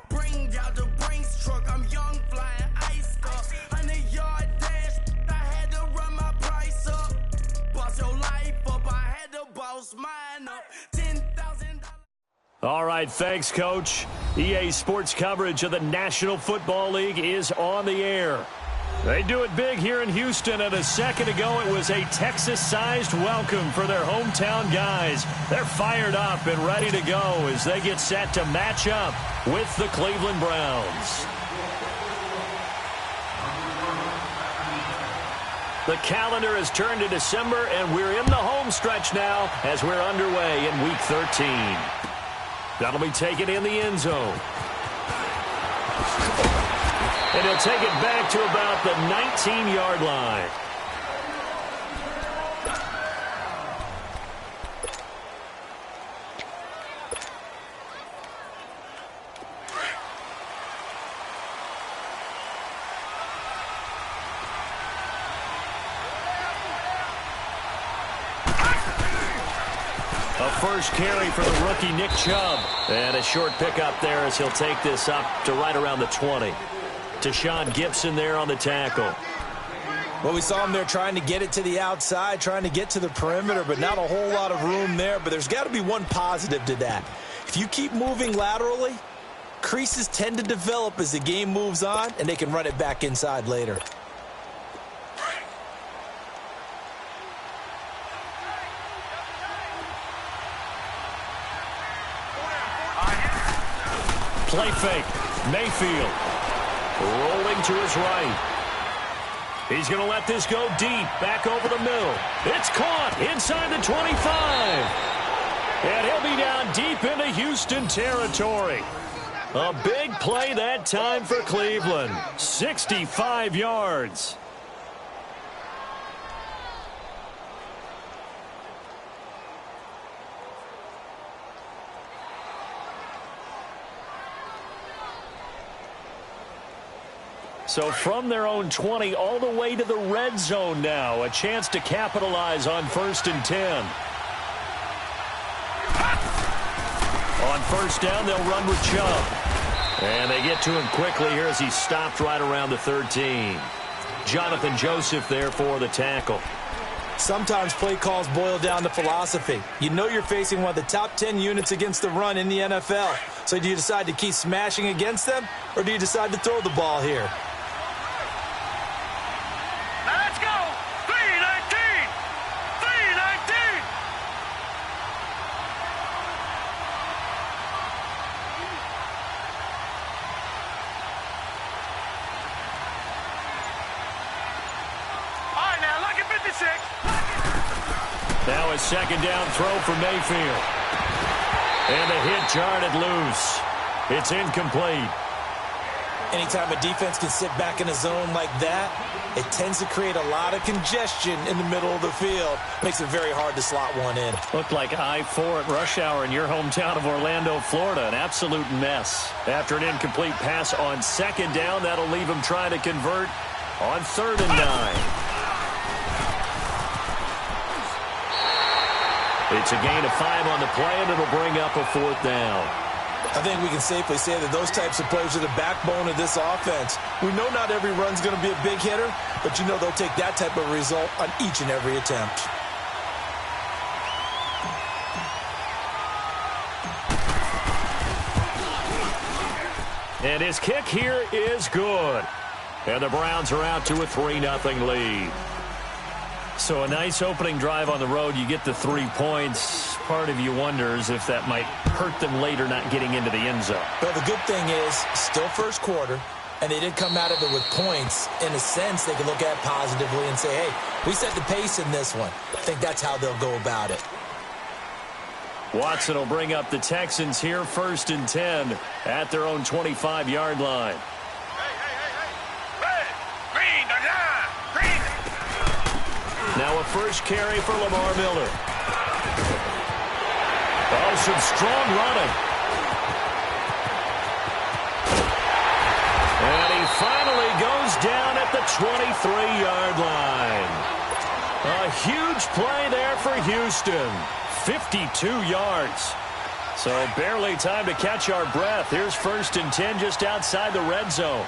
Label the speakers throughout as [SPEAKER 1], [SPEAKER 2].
[SPEAKER 1] Bring out the Brinks truck, I'm young, flying ice up. 100-yard dash, I had to run my price up. Boss your life up, I had to boss mine up. $10,000.
[SPEAKER 2] All right, thanks, Coach. EA Sports coverage of the National Football League is on the air. They do it big here in Houston, and a second ago it was a Texas-sized welcome for their hometown guys. They're fired up and ready to go as they get set to match up with the Cleveland Browns. The calendar has turned to December, and we're in the home stretch now as we're underway in Week 13. That'll be taken in the end zone. And he'll take it back to about the 19-yard line. A first carry for the rookie Nick Chubb. And a short pickup there as he'll take this up to right around the 20. Tashawn Gibson there on the tackle.
[SPEAKER 3] Well, we saw him there trying to get it to the outside, trying to get to the perimeter, but not a whole lot of room there. But there's got to be one positive to that. If you keep moving laterally, creases tend to develop as the game moves on, and they can run it back inside later.
[SPEAKER 2] Play fake. Mayfield rolling to his right. He's going to let this go deep, back over the middle. It's caught inside the 25. And he'll be down deep into Houston territory. A big play that time for Cleveland. 65 yards. So from their own 20 all the way to the red zone now. A chance to capitalize on 1st and 10. On first down, they'll run with Chubb. And they get to him quickly here as he stopped right around the 13. Jonathan Joseph there for the tackle.
[SPEAKER 3] Sometimes play calls boil down to philosophy. You know you're facing one of the top 10 units against the run in the NFL. So do you decide to keep smashing against them, or do you decide to throw the ball here?
[SPEAKER 2] Now a second down throw for Mayfield. And the hit jarred it loose. It's incomplete.
[SPEAKER 3] Anytime a defense can sit back in a zone like that, it tends to create a lot of congestion in the middle of the field. Makes it very hard to slot one in.
[SPEAKER 2] Looked like I-4 at rush hour in your hometown of Orlando, Florida. An absolute mess. After an incomplete pass on second down, that'll leave him trying to convert on 3rd and 9. It's a gain of 5 on the play, and it'll bring up a 4th down.
[SPEAKER 3] I think we can safely say that those types of plays are the backbone of this offense. We know not every run's going to be a big hitter, but you know they'll take that type of result on each and every attempt.
[SPEAKER 2] And his kick here is good. And the Browns are out to a 3-0 lead. So a nice opening drive on the road. You get the 3 points. Part of you wonders if that might hurt them later not getting into the end zone.
[SPEAKER 3] But the good thing is, still first quarter, and they did come out of it with points. In a sense, they can look at it positively and say, hey, we set the pace in this one. I think that's how they'll go about it.
[SPEAKER 2] Watson will bring up the Texans here, 1st and 10 at their own 25-yard line. Now a first carry for Lamar Miller. Oh, some strong running. And he finally goes down at the 23-yard line. A huge play there for Houston. 52 yards. So barely time to catch our breath. Here's 1st and 10 just outside the red zone.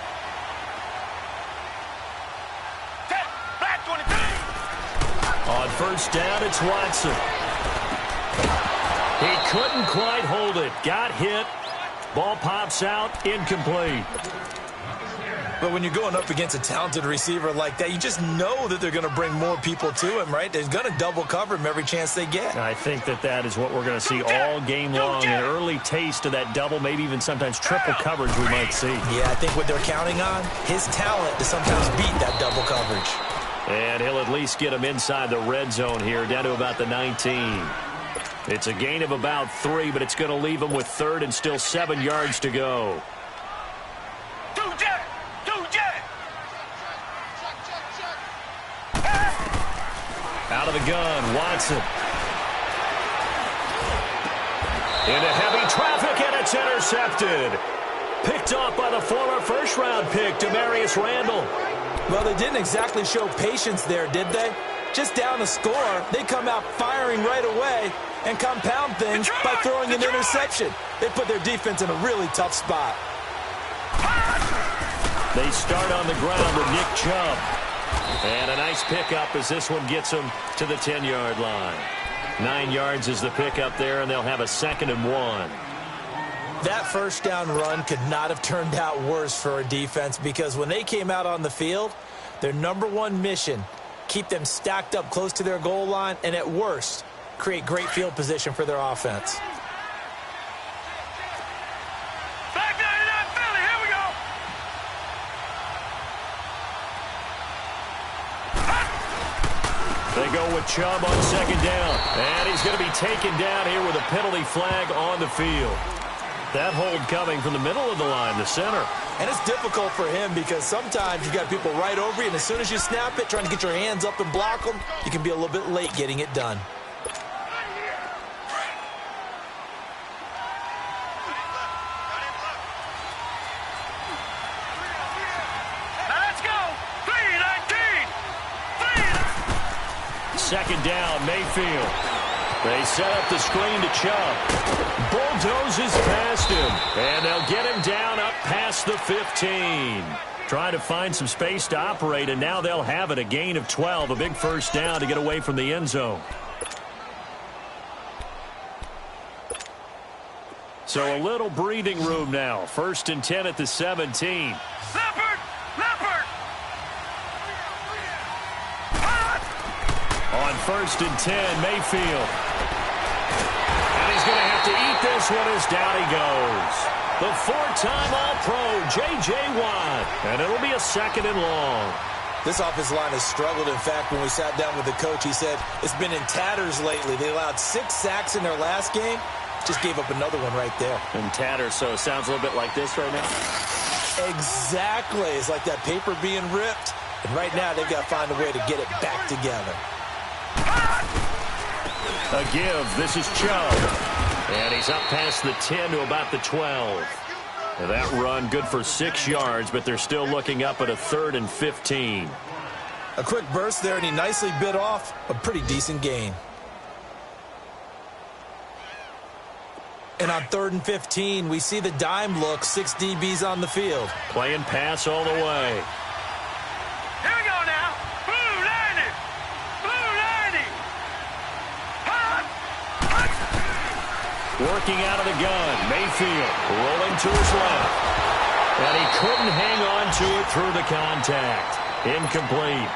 [SPEAKER 2] On 1st down, it's Watson. He couldn't quite hold it. Got hit. Ball pops out. Incomplete.
[SPEAKER 3] But when you're going up against a talented receiver like that, you just know that they're going to bring more people to him, right? They're going to double cover him every chance they get.
[SPEAKER 2] I think that is what we're going to see all game long. An early taste of that double, maybe even sometimes triple coverage we might see.
[SPEAKER 3] Yeah, I think what they're counting on, his talent to sometimes beat that double coverage.
[SPEAKER 2] And he'll at least get him inside the red zone here, down to about the 19. It's a gain of about 3, but it's going to leave him with 3rd and still 7 yards to go. Out of the gun, Watson. Into heavy traffic, and it's intercepted. Picked off by the former first-round pick, Demarius Randall.
[SPEAKER 3] Well, they didn't exactly show patience there, did they? Just down a score, they come out firing right away and compound things by throwing an interception. They put their defense in a really tough spot.
[SPEAKER 2] They start on the ground with Nick Chubb. And a nice pickup as this one gets them to the 10-yard line. 9 yards is the pickup there, and they'll have a 2nd and 1.
[SPEAKER 3] That first down run could not have turned out worse for a defense, because when they came out on the field, their #1 mission, keep them stacked up close to their goal line, and at worst, create great field position for their offense.
[SPEAKER 2] They go with Chubb on 2nd down. And he's going to be taken down here with a penalty flag on the field. That hold coming from the middle of the line, the center.
[SPEAKER 3] And it's difficult for him because sometimes you got people right over you, and as soon as you snap it, trying to get your hands up and block them, you can be a little bit late getting it done.
[SPEAKER 2] Second down, Mayfield. They set up the screen to Chubb. Bulldozes past him. And they'll get him down up past the 15. Trying to find some space to operate, and now they'll have it. A gain of 12, a big first down to get away from the end zone. So a little breathing room now. 1st and 10 at the 17. On 1st and 10, Mayfield. And he's going to have to eat this one as down he goes. The 4-time All-Pro, J.J. Watt. And it'll be a 2nd and long.
[SPEAKER 3] This offensive line has struggled. In fact, when we sat down with the coach, he said it's been in tatters lately. They allowed 6 sacks in their last game. Just gave up another one right there.
[SPEAKER 2] In tatters, so it sounds a little bit like this right now?
[SPEAKER 3] Exactly. It's like that paper being ripped. And right now, they've got to find a way to get it back together.
[SPEAKER 2] A give. This is Chubb. And he's up past the 10 to about the 12. Now that run good for 6 yards, but they're still looking up at a 3rd and 15.
[SPEAKER 3] A quick burst there, and he nicely bit off a pretty decent gain. And on 3rd and 15, we see the dime look, 6 DBs on the field.
[SPEAKER 2] Playing pass all the way.
[SPEAKER 1] Here we go now. Blue 90. Blue 90.
[SPEAKER 2] Working out of the gun. Mayfield rolling to his left. And he couldn't hang on to it through the contact. Incomplete.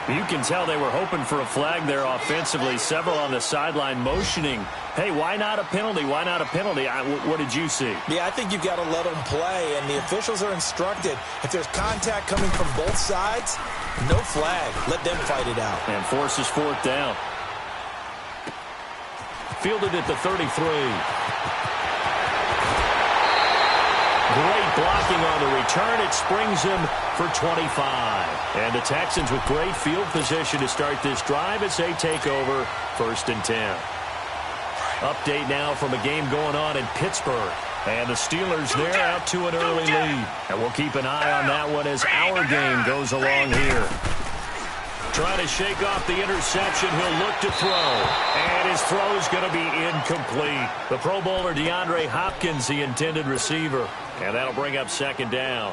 [SPEAKER 2] You can tell they were hoping for a flag there offensively. Several on the sideline motioning. Hey, why not a penalty? Why not a penalty? What did you see?
[SPEAKER 3] Yeah, I think you've got to let them play, and the officials are instructed. If there's contact coming from both sides, no flag. Let them fight it out.
[SPEAKER 2] And forces 4th down. Fielded at the 33. Great blocking on the return. It springs him for 25. And the Texans with great field position to start this drive as they take over 1st and 10. Update now from a game going on in Pittsburgh. And the Steelers there out to an early lead. And we'll keep an eye on that one as our game goes along here. Trying to shake off the interception. He'll look to throw. And his throw is going to be incomplete. The Pro Bowler DeAndre Hopkins, the intended receiver. And that'll bring up second down.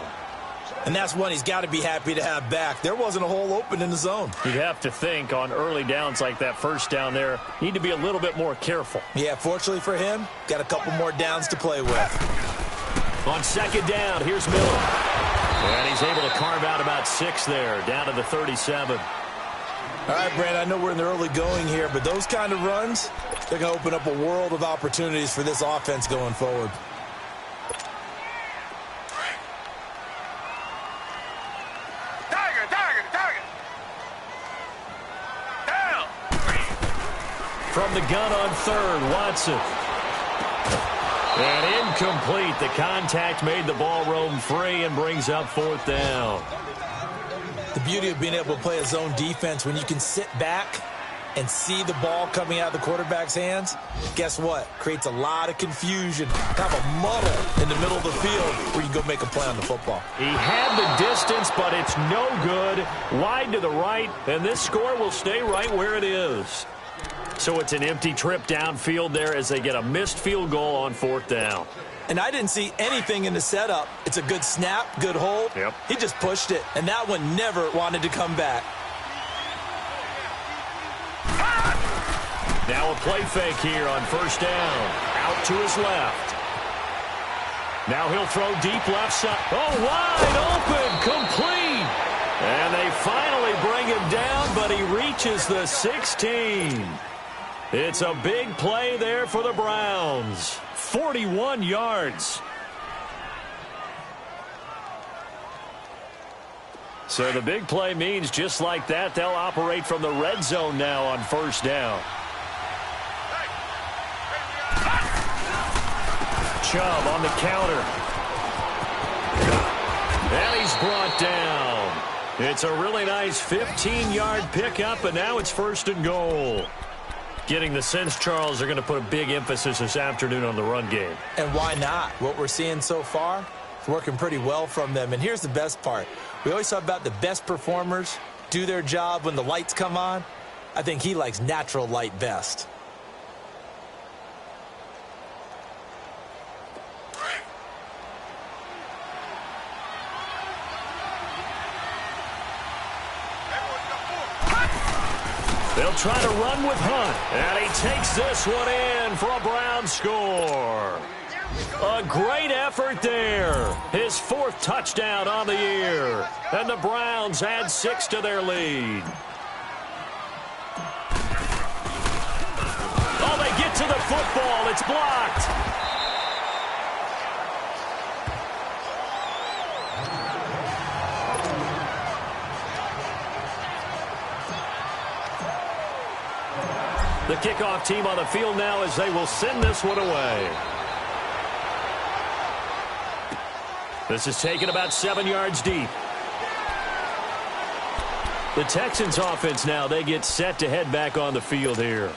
[SPEAKER 3] And that's one he's got to be happy to have back. There wasn't a hole open in the zone.
[SPEAKER 2] You'd have to think on early downs like that first down there, need to be a little bit more careful.
[SPEAKER 3] Yeah, fortunately for him, got a couple more downs to play with.
[SPEAKER 2] On second down, here's Miller. And he's able to carve out about 6 there, down to the 37.
[SPEAKER 3] All right, Brand, I know we're in the early going here, but those kind of runs, they're going to open up a world of opportunities for this offense going forward.
[SPEAKER 2] From the gun on third, Watson. And incomplete. The contact made the ball roam free and brings up fourth down.
[SPEAKER 3] The beauty of being able to play a zone defense when you can sit back and see the ball coming out of the quarterback's hands, guess what? Creates a lot of confusion, kind of a muddle in the middle of the field where you can go make a play on the football.
[SPEAKER 2] He had the distance, but it's no good. Wide to the right, and this score will stay right where it is. So it's an empty trip downfield there as they get a missed field goal on fourth down.
[SPEAKER 3] And I didn't see anything in the setup. It's a good snap, good hold.
[SPEAKER 2] Yep.
[SPEAKER 3] He just pushed it, and that one never wanted to come back.
[SPEAKER 2] Now a play fake here on first down. Out to his left. Now he'll throw deep left side. Oh, wide open, complete. And they finally bring him down, but he reaches the 16. It's a big play there for the Browns. 41 yards. So the big play means just like that, they'll operate from the red zone now on first down. Chubb on the counter. And he's brought down. It's a really nice 15-yard pickup, and now it's first and goal. Getting the sense, Charles, they're going to put a big emphasis this afternoon on the run game.
[SPEAKER 3] And why not? What we're seeing so far is working pretty well from them. And here's the best part. We always talk about the best performers do their job when the lights come on. I think he likes natural light best.
[SPEAKER 2] They'll try to run with Hunt. And he takes this one in for a Brown score. A great effort there. His 4th touchdown on the year. And the Browns add 6 to their lead. Oh, they get to the football. It's blocked. The kickoff team on the field now as they will send this one away. This is taken about 7 yards deep. The Texans offense now, they get set to head back on the field here.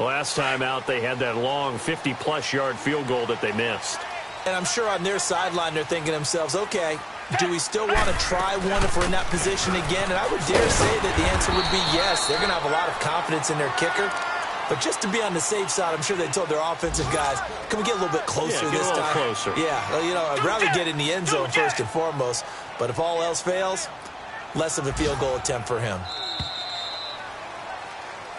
[SPEAKER 2] Last time out, they had that long 50-plus yard field goal that they missed.
[SPEAKER 3] And I'm sure on their sideline they're thinking to themselves, okay, do we still want to try one if we're in that position again? And I would dare say that the answer would be yes. They're going to have a lot of confidence in their kicker. But just to be on the safe side, I'm sure they told their offensive guys, can we get a little bit closer this time?
[SPEAKER 2] Closer.
[SPEAKER 3] Yeah, you know, I'd rather get in the end zone first and foremost. But if all else fails, less of a field goal attempt for him.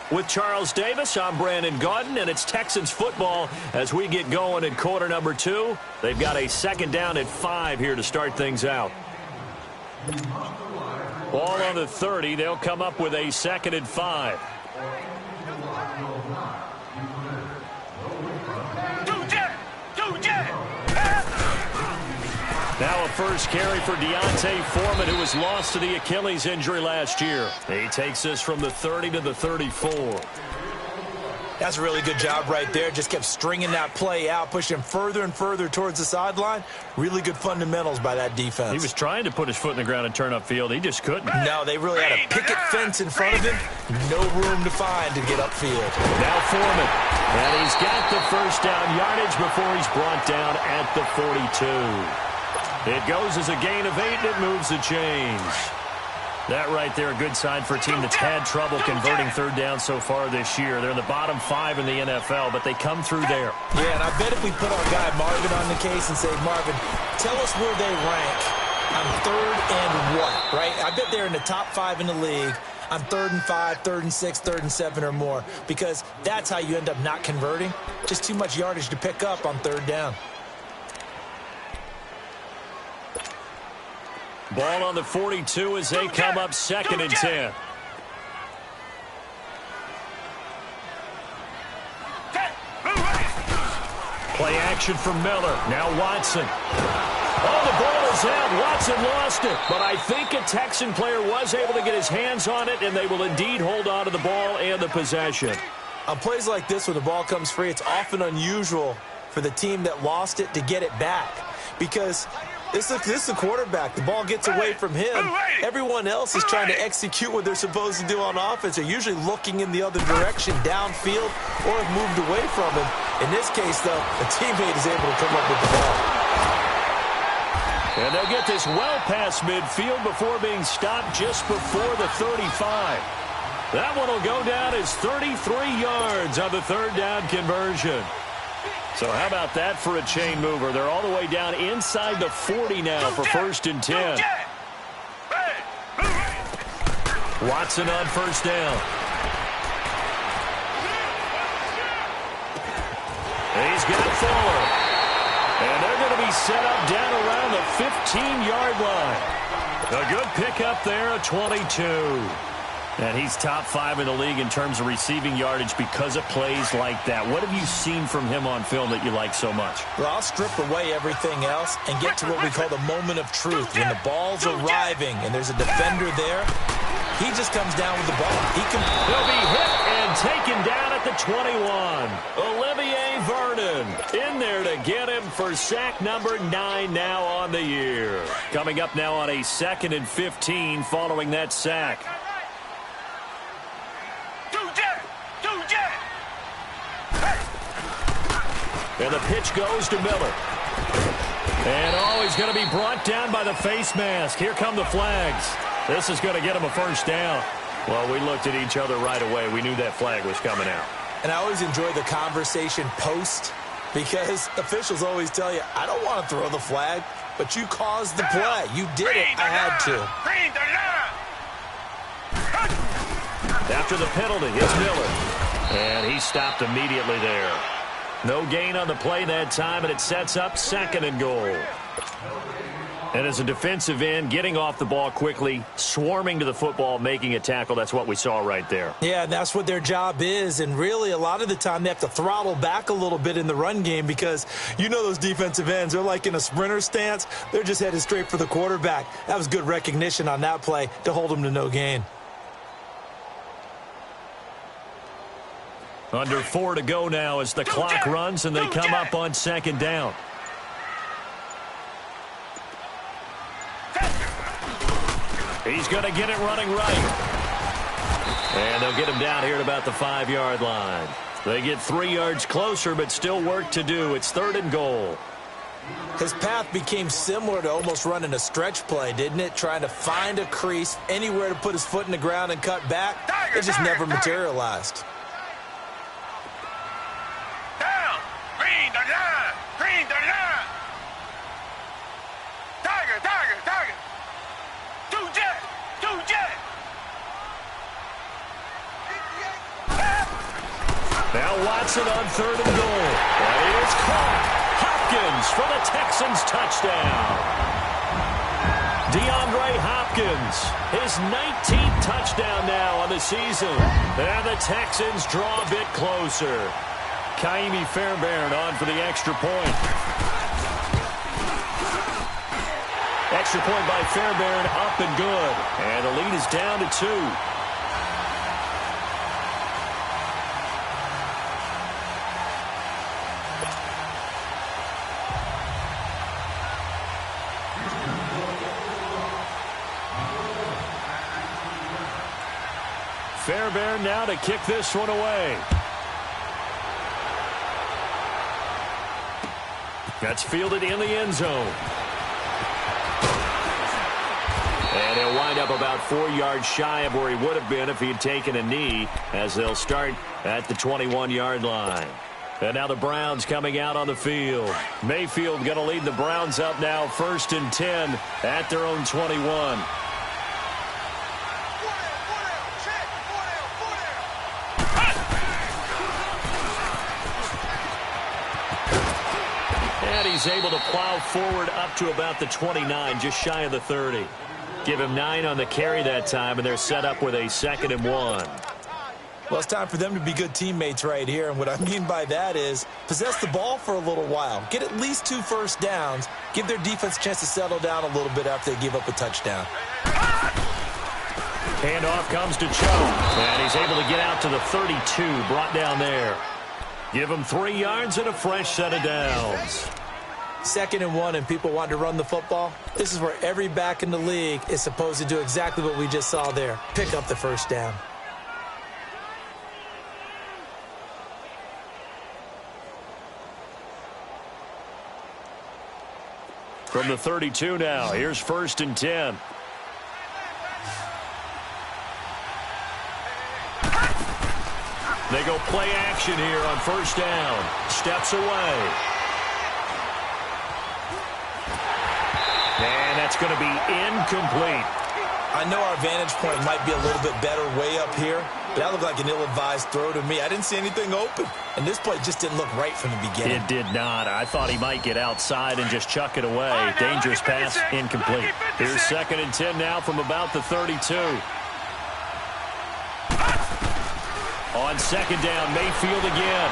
[SPEAKER 2] With Charles Davis, I'm Brandon Gaudin, and it's Texans football as we get going in quarter number 2. They've got a second down at 5 here to start things out. Ball on the 30. They'll come up with a 2nd and 5. Now a first carry for Deontay Foreman, who was lost to the Achilles injury last year. He takes this from the 30 to the 34.
[SPEAKER 3] That's a really good job right there. Just kept stringing that play out, pushing further and further towards the sideline. Really good fundamentals by that defense.
[SPEAKER 2] He was trying to put his foot in the ground and turn upfield. He just couldn't.
[SPEAKER 3] No, they really had a picket fence in front of him. No room to find to get upfield.
[SPEAKER 2] Now Foreman. And he's got the first down yardage before he's brought down at the 42. It goes as a gain of 8, and it moves the chains. That right there, a good sign for a team that's had trouble converting third down so far this year. They're in the bottom 5 in the NFL, but they come through there.
[SPEAKER 3] Yeah, and I bet if we put our guy Marvin on the case and say, Marvin, tell us where they rank on third and what, right? I bet they're in the top 5 in the league on 3rd and 5, 3rd and 6, 3rd and 7 or more, because that's how you end up not converting. Just too much yardage to pick up on third down.
[SPEAKER 2] Ball on the 42 as they come up 2nd and 10. Play action for Miller. Now Watson. Oh, the ball is out. Watson lost it. But I think a Texan player was able to get his hands on it, and they will indeed hold on to the ball and the possession.
[SPEAKER 3] On plays like this where the ball comes free, it's often unusual for the team that lost it to get it back, because this is the quarterback. The ball gets away from him. Everyone else is trying to execute what they're supposed to do on offense. They're usually looking in the other direction, downfield, or have moved away from him. In this case, though, a teammate is able to come up with the ball.
[SPEAKER 2] And they'll get this well past midfield before being stopped just before the 35. That one will go down as 33 yards on the third down conversion. So how about that for a chain mover? They're all the way down inside the 40 now for 1st and 10. Watson on 1st down. He's got Fuller. And they're going to be set up down around the 15-yard line. A good pickup there, a 22. And he's top 5 in the league in terms of receiving yardage because of plays like that. What have you seen from him on film that you like so much?
[SPEAKER 3] Well, I'll strip away everything else and get to what we call the moment of truth. When the ball's arriving and there's a defender there, he just comes down with the ball.
[SPEAKER 2] He'll be hit and taken down at the 21. Olivier Vernon in there to get him for sack number 9 now on the year. Coming up now on a 2nd and 15 following that sack. And the pitch goes to Miller. And he's going to be brought down by the face mask. Here come the flags. This is going to get him a 1st down. Well, we looked at each other right away. We knew that flag was coming out.
[SPEAKER 3] And I always enjoy the conversation post, because officials always tell you, I don't want to throw the flag, but you caused the play. You did it. I had to.
[SPEAKER 2] After the penalty, it's Miller. And he stopped immediately there. No gain on the play that time, and it sets up 2nd and goal. And as a defensive end, getting off the ball quickly, swarming to the football, making a tackle, that's what we saw right there.
[SPEAKER 3] Yeah, and that's what their job is. And really, a lot of the time, they have to throttle back a little bit in the run game, because you know those defensive ends, they're like in a sprinter stance. They're just headed straight for the quarterback. That was good recognition on that play to hold them to no gain.
[SPEAKER 2] Under 4 to go now as the clock runs and they come up on 2nd down. He's going to get it running right. And they'll get him down here at about the 5-yard line. They get 3 yards closer, but still work to do. It's 3rd and goal.
[SPEAKER 3] His path became similar to almost running a stretch play, didn't it? Trying to find a crease, anywhere to put his foot in the ground and cut back. It just never materialized.
[SPEAKER 2] Now Watson on 3rd and goal. And it is caught. Hopkins for the Texans touchdown. DeAndre Hopkins, his 19th touchdown now on the season. And the Texans draw a bit closer. Kaimi Fairbairn on for the extra point. Extra point by Fairbairn, up and good. And the lead is down to 2. Fairbairn now to kick this one away. That's fielded in the end zone. And he'll wind up about 4 yards shy of where he would have been if he had taken a knee, as they'll start at the 21-yard line. And now the Browns coming out on the field. Mayfield going to lead the Browns up now, 1st and 10 at their own 21. And he's able to plow forward up to about the 29, just shy of the 30. Give him 9 on the carry that time, and they're set up with a 2nd and 1.
[SPEAKER 3] Well, it's time for them to be good teammates right here, and what I mean by that is possess the ball for a little while. Get at least 2 first downs. Give their defense a chance to settle down a little bit after they give up a touchdown.
[SPEAKER 2] Handoff comes to Cho, and he's able to get out to the 32, brought down there. Give him 3 yards and a fresh set of downs.
[SPEAKER 3] 2nd and 1 and people want to run the football. This is where every back in the league is supposed to do exactly what we just saw there. Pick up the first down.
[SPEAKER 2] From the 32 now, here's 1st and 10. They go play action here on 1st down. Steps away. And that's going to be incomplete.
[SPEAKER 3] I know our vantage point might be a little bit better way up here, but that looked like an ill-advised throw to me. I didn't see anything open, and this play just didn't look right from the beginning.
[SPEAKER 2] It did not. I thought he might get outside and just chuck it away. Dangerous pass, incomplete. Here's 2nd and 10 now from about the 32. On 2nd down, Mayfield again.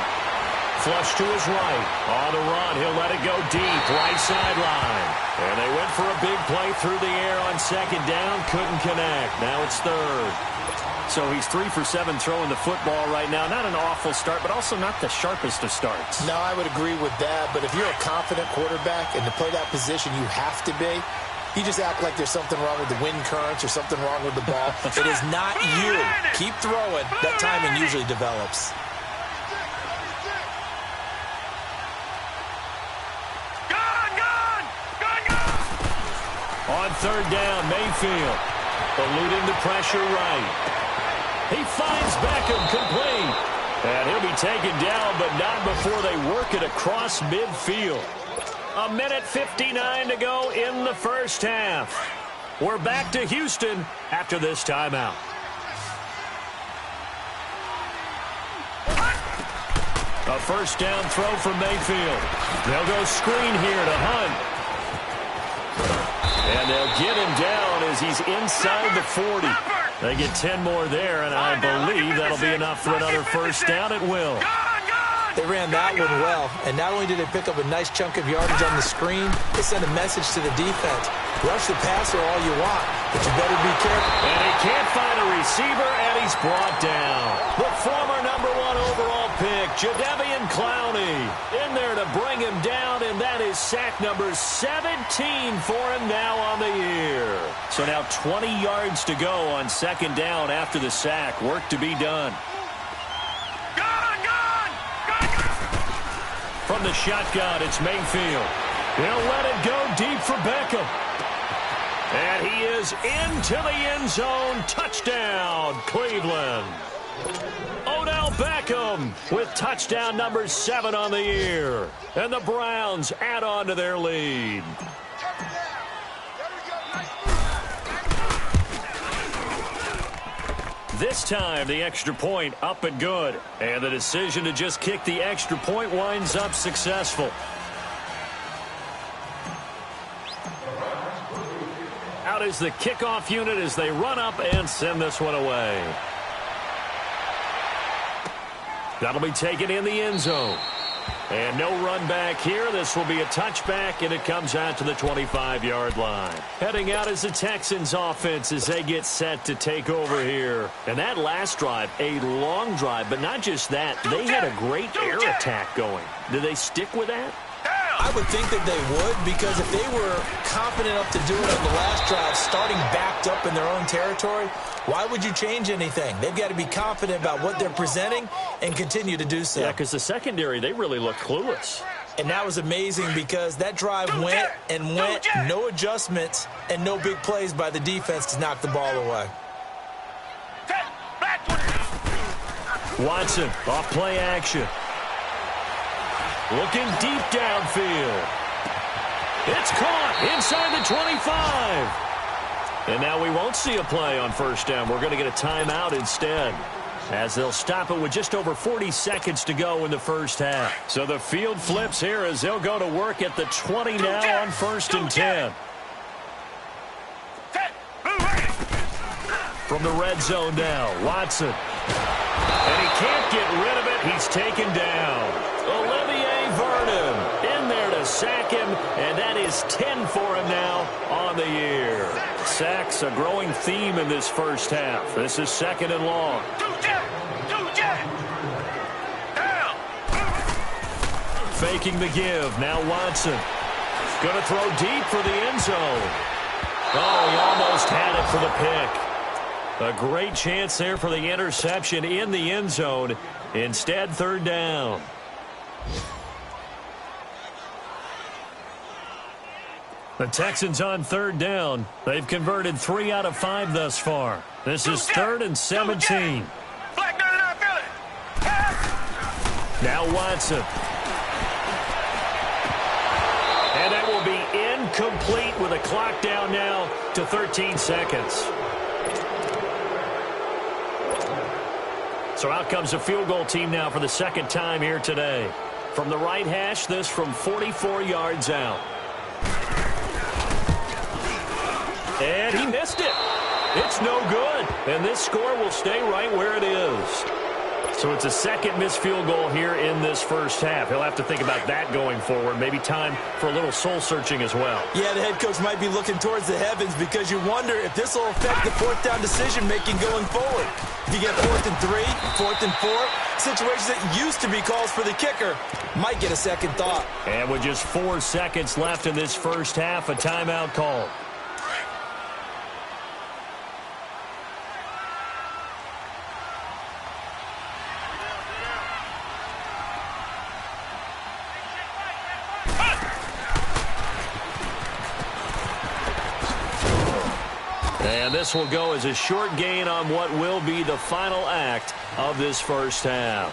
[SPEAKER 2] Flush to his right. On the run, he'll let it go deep, right sideline. And they went for a big play through the air on 2nd down. Couldn't connect. Now it's 3rd. So he's 3 for 7 throwing the football right now. Not an awful start, but also not the sharpest of starts.
[SPEAKER 4] No, I would agree with that. But if you're a confident quarterback and to play that position, you have to be. You just act like there's something wrong with the wind currents or something wrong with the ball.
[SPEAKER 3] It is not you. Keep throwing. That timing usually develops.
[SPEAKER 2] On 3rd down, Mayfield eluding the pressure right. He finds Beckham complete. And he'll be taken down, but not before they work it across midfield. 1:59 to go in the 1st half. We're back to Houston after this timeout. A 1st down throw from Mayfield. They'll go screen here to Hunt. And they'll get him down as he's inside the 40. They get 10 more there, and I believe that'll be enough for another 1st down at will.
[SPEAKER 3] They ran that one well, and not only did they pick up a nice chunk of yardage on the screen, they sent a message to the defense. Rush the passer all you want, but you better be careful.
[SPEAKER 2] And he can't find a receiver, and he's brought down. The former #1 overall pick, Jadeveon Clowney, in there to bring him down, and that is sack number 17 for him now on the year. So now 20 yards to go on 2nd down after the sack. Work to be done. From the shotgun, it's Mayfield. He'll let it go deep for Beckham. And he is into the end zone. Touchdown, Cleveland. Odell Beckham with touchdown number 7 on the year. And the Browns add on to their lead. This time, the extra point up and good. And the decision to just kick the extra point winds up successful. Out is the kickoff unit as they run up and send this one away. That'll be taken in the end zone. And no run back here. This will be a touchback, and it comes out to the 25-yard line. Heading out is the Texans offense as they get set to take over here. And that last drive, a long drive, but not just that. They had a great air attack going. Did they stick with that?
[SPEAKER 3] I would think that they would, because if they were confident enough to do it on the last drive, starting backed up in their own territory, why would you change anything? They've got to be confident about what they're presenting and continue to do so.
[SPEAKER 2] Yeah, because the secondary, they really look clueless.
[SPEAKER 3] And that was amazing because that drive went and went, no adjustments and no big plays by the defense to knock the ball away.
[SPEAKER 2] Watson off play action. Looking deep downfield. It's caught inside the 25. And now we won't see a play on first down. We're going to get a timeout instead, as they'll stop it with just over 40 seconds to go in the first half. So the field flips here as they'll go to work at the 20 now on 1st and 10. From the red zone now, Watson. And he can't get rid of it. He's taken down. Olivier Vernon in there to sack him, and that is 10 for him now on the year. Sacks a growing theme in this first half. This is 2nd and long. Faking the give. Now Watson. Going to throw deep for the end zone. Oh, he almost had it for the pick. A great chance there for the interception in the end zone. Instead, 3rd down. The Texans on 3rd down. They've converted 3 out of 5 thus far. This is 3rd and 17. Now Watson. And that will be incomplete with a clock down now to 13 seconds. So out comes a field goal team now for the 2nd time here today. From the right hash, this from 44 yards out. And he missed it. It's no good. And this score will stay right where it is. So it's a 2nd missed field goal here in this first half. He'll have to think about that going forward. Maybe time for a little soul-searching as well.
[SPEAKER 3] Yeah, the head coach might be looking towards the heavens because you wonder if this will affect the 4th down decision-making going forward. If you get 4th and 3, 4th and 4, situations that used to be calls for the kicker might get a second thought.
[SPEAKER 2] And with just 4 seconds left in this first half, a timeout call. And this will go as a short gain on what will be the final act of this first half.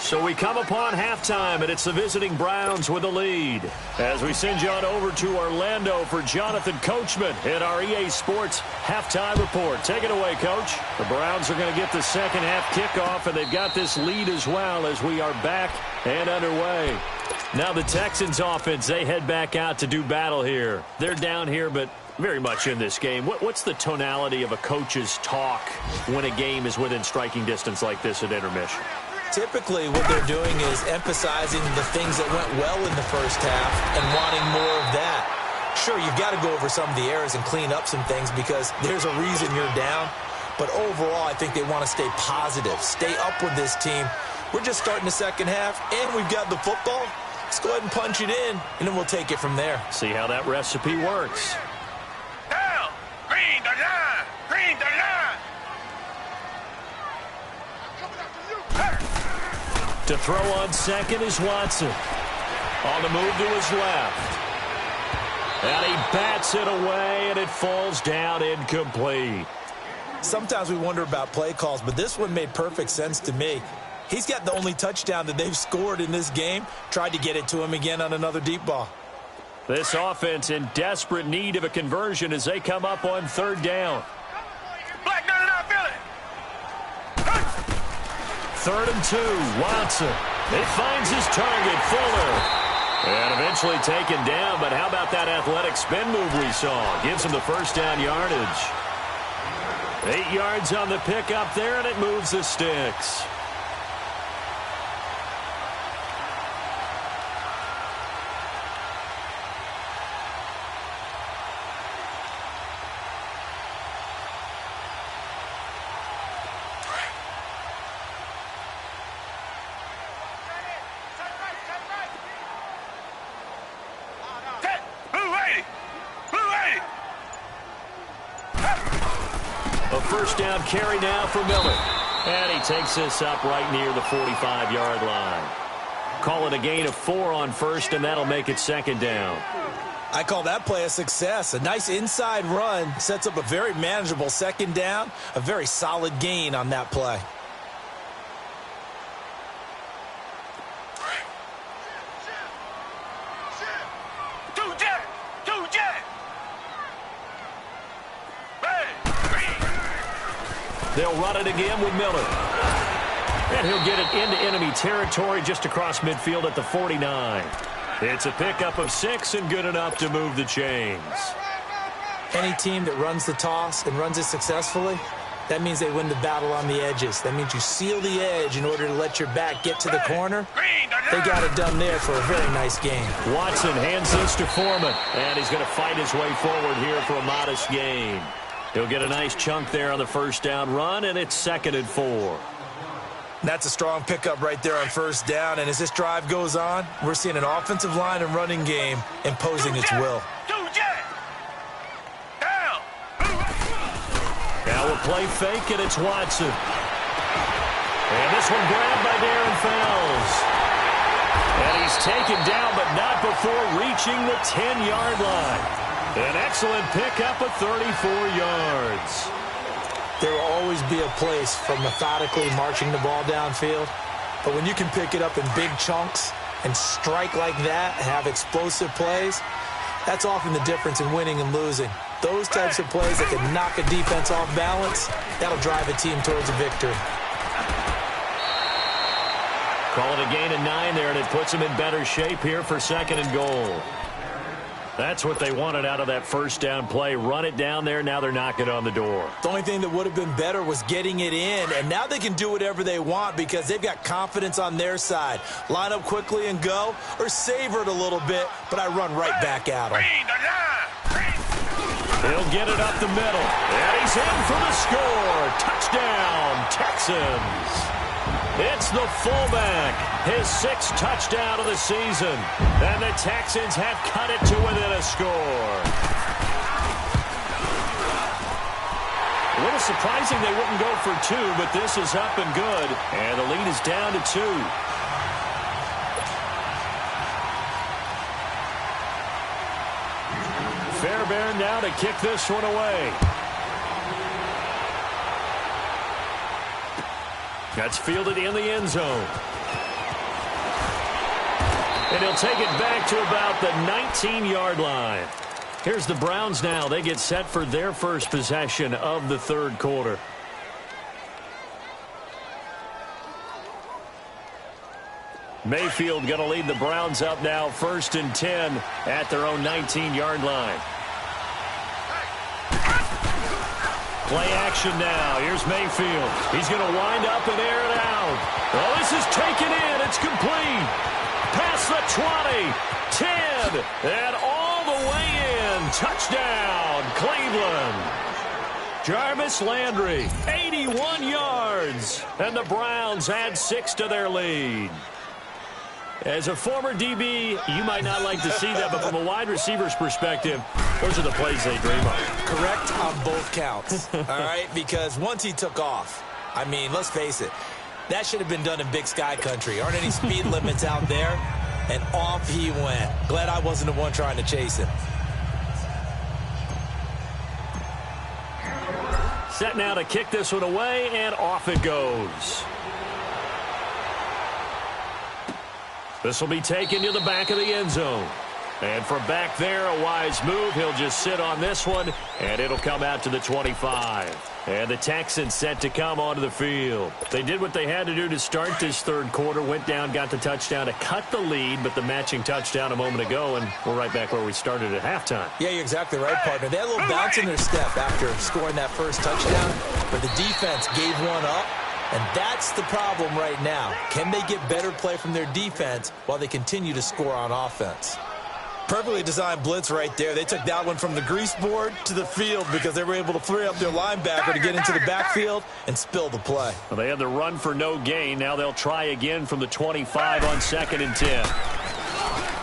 [SPEAKER 2] So we come upon halftime, and it's the visiting Browns with the lead. As we send you on over to Orlando for Jonathan Coachman in our EA Sports halftime report. Take it away, Coach. The Browns are going to get the second half kickoff, and they've got this lead as well as we are back and underway. Now the Texans offense, they head back out to do battle here. They're down here, but very much in this game. What's the tonality of a coach's talk when a game is within striking distance like this at intermission?
[SPEAKER 3] Typically, what they're doing is emphasizing the things that went well in the first half and wanting more of that. Sure, you've got to go over some of the errors and clean up some things because there's a reason you're down. But overall, I think they want to stay positive, stay up with this team. We're just starting the second half, and we've got the football. Let's go ahead and punch it in, and then we'll take it from there.
[SPEAKER 2] See how that recipe works. To throw on second is Watson. On the move to his left. And he bats it away, and it falls down incomplete.
[SPEAKER 3] Sometimes we wonder about play calls, but this one made perfect sense to me. He's got the only touchdown that they've scored in this game. Tried to get it to him again on another deep ball.
[SPEAKER 2] This offense in desperate need of a conversion as they come up on 3rd down. 3rd and 2, Watson. It finds his target, Fuller. And eventually taken down, but how about that athletic spin move we saw? Gives him the first down yardage. 8 yards on the pickup there, and it moves the sticks. First down carry now for Miller. And he takes this up right near the 45-yard line. Call it a gain of 4 on first, and that'll make it second down.
[SPEAKER 3] I call that play a success. A nice inside run sets up a very manageable second down, a very solid gain on that play.
[SPEAKER 2] They'll run it again with Miller. And he'll get it into enemy territory just across midfield at the 49. It's a pickup of 6 and good enough to move the chains.
[SPEAKER 3] Any team that runs the toss and runs it successfully, that means they win the battle on the edges. That means you seal the edge in order to let your back get to the corner. They got it done there for a very nice gain.
[SPEAKER 2] Watson hands this to Foreman, and he's going to fight his way forward here for a modest gain. He'll get a nice chunk there on the first down run, and it's 2nd and 4.
[SPEAKER 3] That's a strong pickup right there on first down, and as this drive goes on, we're seeing an offensive line and running game imposing its will.
[SPEAKER 2] Now a play fake, and it's Watson. And this one grabbed by Darren Fells. And he's taken down, but not before reaching the 10-yard line. An excellent pickup of 34 yards.
[SPEAKER 3] There will always be a place for methodically marching the ball downfield. But when you can pick it up in big chunks and strike like that and have explosive plays, that's often the difference in winning and losing. Those types of plays that can knock a defense off balance, that'll drive a team towards a victory.
[SPEAKER 2] Call it a gain of 9 there, and it puts them in better shape here for 2nd and goal. That's what they wanted out of that first down play. Run it down there. Now they're knocking on the door.
[SPEAKER 3] The only thing that would have been better was getting it in, and now they can do whatever they want because they've got confidence on their side. Line up quickly and go, or savor it a little bit, but I run right back at them.
[SPEAKER 2] He'll get it up the middle, and he's in for the score. Touchdown, Texans. It's the fullback, his 6th touchdown of the season, and the Texans have cut it to within a score. A little surprising they wouldn't go for 2, but this is up and good, and the lead is down to 2. Fairbairn now to kick this one away. That's fielded in the end zone. And he'll take it back to about the 19-yard line. Here's the Browns now. They get set for their first possession of the third quarter. Mayfield going to lead the Browns up now 1st and 10 at their own 19-yard line. Play action now. Here's Mayfield. He's going to wind up and air it out. Oh, this is taken in. It's complete. Past the 20, 10, and all the way in. Touchdown, Cleveland. Jarvis Landry, 81 yards. And the Browns add 6 to their lead. As a former DB, you might not like to see that, but from a wide receiver's perspective, those are the plays they dream of.
[SPEAKER 3] Correct on both counts, all right? Because once he took off, I mean, let's face it, that should have been done in Big Sky country. Aren't any speed limits out there? And off he went. Glad I wasn't the one trying to chase him.
[SPEAKER 2] Set now to kick this one away, and off it goes. This will be taken to the back of the end zone. And from back there, a wise move. He'll just sit on this one, and it'll come out to the 25. And the Texans set to come onto the field. They did what they had to do to start this third quarter. Went down, got the touchdown to cut the lead, but the matching touchdown a moment ago, and we're right back where we started at halftime.
[SPEAKER 3] Yeah, you're exactly right, partner. They had a little bounce in their step after scoring that first touchdown, but the defense gave one up. And that's the problem right now. Can they get better play from their defense while they continue to score on offense? Perfectly designed blitz right there. They took that one from the grease board to the field because they were able to free up their linebacker to get into the backfield and spill the play.
[SPEAKER 2] Well, they had the run for no gain. Now they'll try again from the 25 on 2nd and 10.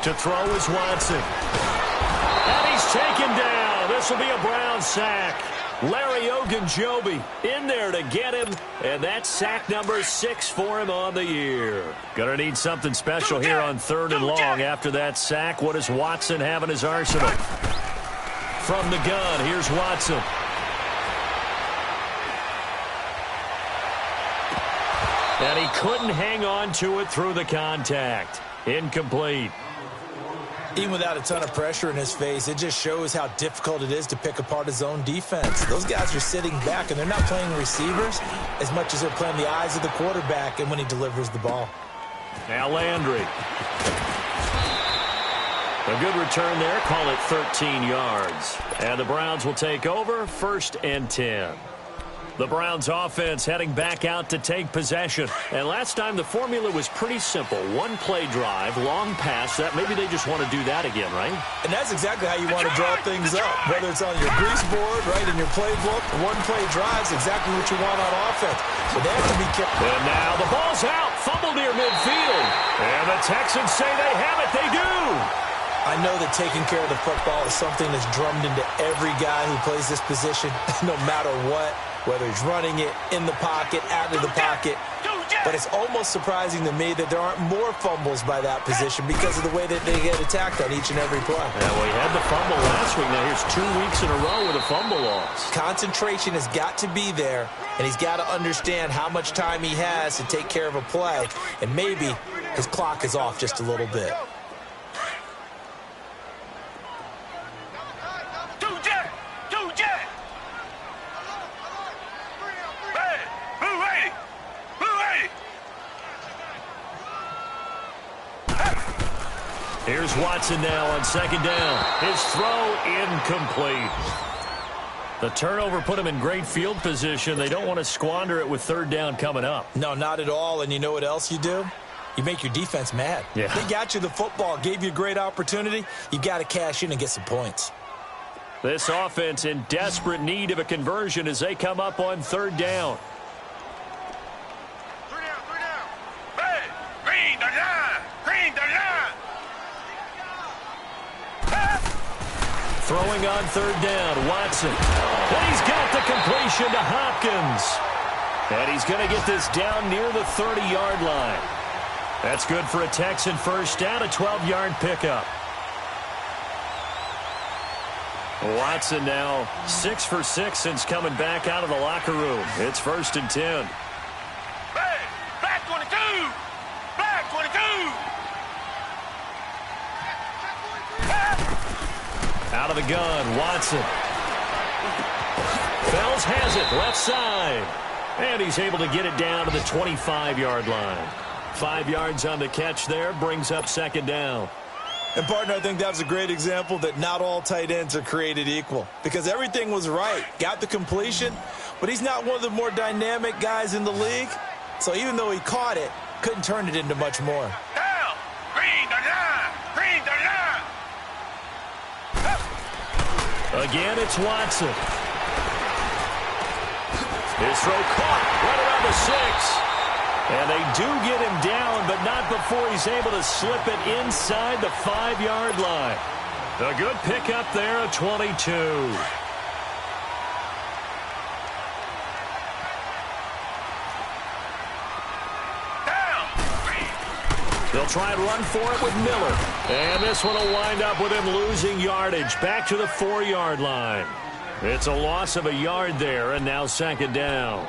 [SPEAKER 2] To throw is Watson. And he's taken down. This will be a Brown sack. Larry Ogunjobi in there to get him, and that's sack number 6 for him on the year. Gonna need something special here on 3rd and long after that sack. What does Watson have in his arsenal? From the gun, here's Watson. And he couldn't hang on to it through the contact. Incomplete.
[SPEAKER 3] Even without a ton of pressure in his face, it just shows how difficult it is to pick apart his own defense. Those guys are sitting back, and they're not playing receivers as much as they're playing the eyes of the quarterback and when he delivers the ball.
[SPEAKER 2] Now Landry. A good return there. Call it 13 yards. And the Browns will take over 1st and 10. The Browns offense heading back out to take possession. And last time the formula was pretty simple. One play drive, long pass. That maybe they just want to do that again, right?
[SPEAKER 3] And that's exactly how you want to draw things up. Whether it's on your grease board, right, in your playbook, one play drive is exactly what you want on offense. But they have to be careful.
[SPEAKER 2] And now the ball's out. Fumble near midfield. And the Texans say they have it. They do.
[SPEAKER 3] I know that taking care of the football is something that's drummed into every guy who plays this position, no matter what. Whether he's running it in the pocket, out of the pocket. But it's almost surprising to me that there aren't more fumbles by that position because of the way that they get attacked on each and every play.
[SPEAKER 2] Yeah, well, he had the fumble last week. Now here's 2 weeks in a row with a fumble loss.
[SPEAKER 3] Concentration has got to be there, and he's got to understand how much time he has to take care of a play. And maybe his clock is off just a little bit.
[SPEAKER 2] Here's Watson now on 2nd down. His throw incomplete. The turnover put him in great field position. They don't want to squander it with 3rd down coming up.
[SPEAKER 3] No, not at all. And you know what else you do? You make your defense mad.
[SPEAKER 2] Yeah.
[SPEAKER 3] They got you the football, gave you a great opportunity. You got to cash in and get some points.
[SPEAKER 2] This offense in desperate need of a conversion as they come up on 3rd down. Throwing on 3rd down, Watson. And he's got the completion to Hopkins. And he's going to get this down near the 30-yard line. That's good for a Texan first down, a 12-yard pickup. Watson now 6 for 6 since coming back out of the locker room. It's 1st and 10.
[SPEAKER 1] Black 22! Black 22!
[SPEAKER 2] Out of the gun, Watson. Fells has it, left side. And he's able to get it down to the 25-yard line. 5 yards on the catch there, brings up 2nd down.
[SPEAKER 3] And, partner, I think that was a great example that not all tight ends are created equal. Because everything was right. Got the completion, but he's not one of the more dynamic guys in the league. So even though he caught it, couldn't turn it into much more.
[SPEAKER 1] Down! Green the line! Green the line!
[SPEAKER 2] Again, it's Watson. His throw caught right around the 6. And they do get him down, but not before he's able to slip it inside the 5-yard line. A good pickup there at 22. They'll try and run for it with Miller. And this one will wind up with him losing yardage back to the 4-yard line. It's a loss of a yard there, and now 2nd down.